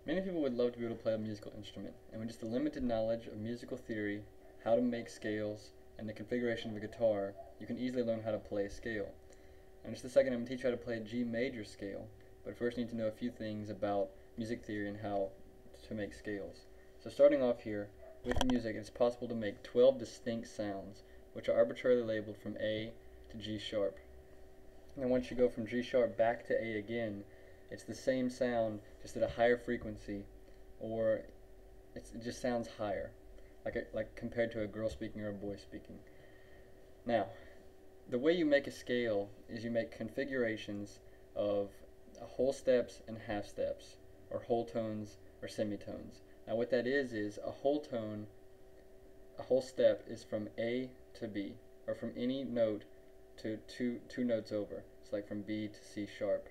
Many people would love to be able to play a musical instrument, and with just a limited knowledge of musical theory, how to make scales, and the configuration of a guitar, you can easily learn how to play a scale. In just a second, I'm going to teach you how to play a G major scale, but first you need to know a few things about music theory and how to make scales. So starting off here, with music, it's possible to make 12 distinct sounds, which are arbitrarily labeled from A to G sharp. And once you go from G sharp back to A again, it's the same sound, just at a higher frequency, or it just sounds higher, like compared to a girl speaking or a boy speaking. Now, the way you make a scale is you make configurations of whole steps and half steps, or whole tones or semitones. Now what that is a whole tone, a whole step is from A to B, or from any note to two notes over. It's like from B to C sharp.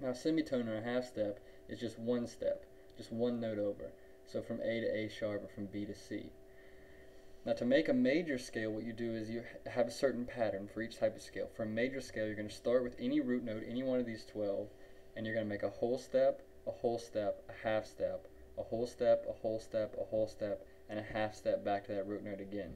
Now semitone or a half step is just one step, just one note over. So from A to A sharp or from B to C. Now to make a major scale, what you do is you have a certain pattern for each type of scale. For a major scale, you're going to start with any root note, any one of these 12, and you're going to make a whole step, a whole step, a half step, a whole step, a whole step, a whole step, and a half step back to that root note again.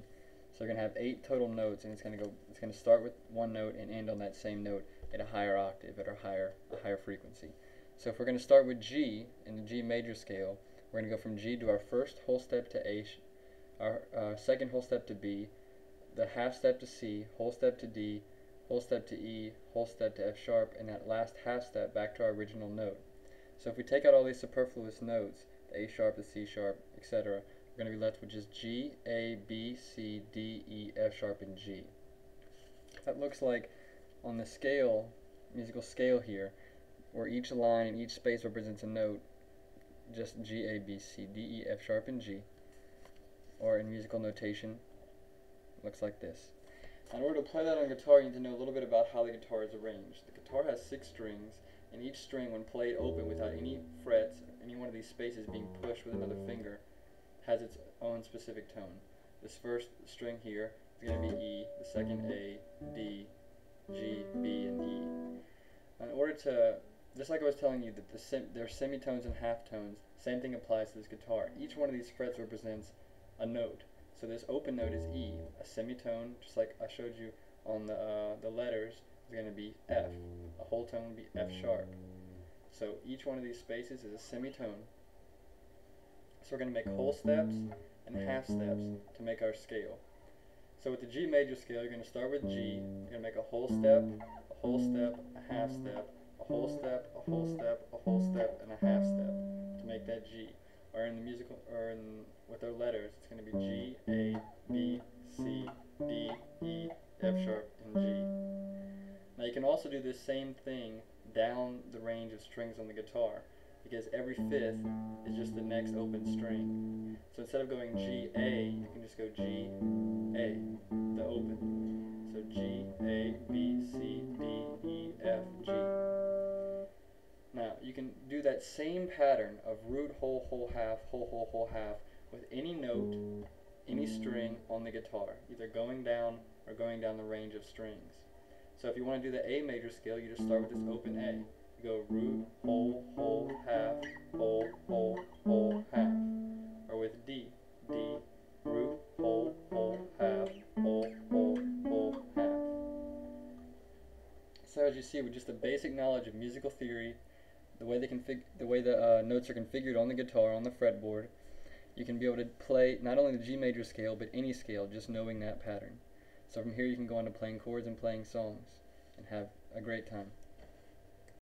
So you're going to have 8 total notes, and it's going to start with one note and end on that same note at a higher octave, at a higher frequency. So if we're going to start with G in the G major scale, we're going to go from G to our first whole step to A, our second whole step to B, the half step to C, whole step to D, whole step to E, whole step to F sharp, and that last half step back to our original note. So if we take out all these superfluous notes, the A sharp, the C sharp, etc., we're going to be left with just G, A, B, C, D, E, F sharp, and G. That looks like on the scale, musical scale here, where each line and each space represents a note, just G, A, B, C, D, E, F sharp, and G. Or in musical notation, looks like this. In order to play that on guitar, you need to know a little bit about how the guitar is arranged. The guitar has 6 strings, and each string, when played open without any frets, any one of these spaces being pushed with another finger, has its own specific tone. This first string here is going to be E, the second A, D, G, B, and E. In order to, just like I was telling you that there are semitones and half tones, same thing applies to this guitar. Each one of these frets represents a note. So this open note is E. A semitone, just like I showed you on the letters, is going to be F. A whole tone would be F sharp. So each one of these spaces is a semitone. So we're going to make whole steps and half steps to make our scale. So with the G major scale, you're going to start with G. You're going to make a whole step, a half step, a whole step, a whole step, a whole step, and a half step to make that G. Or in the musical, with our letters, it's going to be G, A, B, C, D, E, F sharp, and G. Now you can also do this same thing down the range of strings on the guitar, because every fifth is just the next open string. So instead of going G, A, you can just go G, A, the open. So G, A, B, C, D, E, F, G. Now, you can do that same pattern of root, whole, whole, half, whole, half with any note, any string on the guitar, either going down or going down the range of strings. So if you want to do the A major scale, you just start with this open A. You go root, whole, half, whole, half. Or with D, D, root, whole, half, whole, half. So as you see, with just a basic knowledge of musical theory, the way the notes are configured on the guitar, on the fretboard, you can be able to play not only the G major scale, but any scale, just knowing that pattern. So from here you can go on to playing chords and playing songs, and have a great time.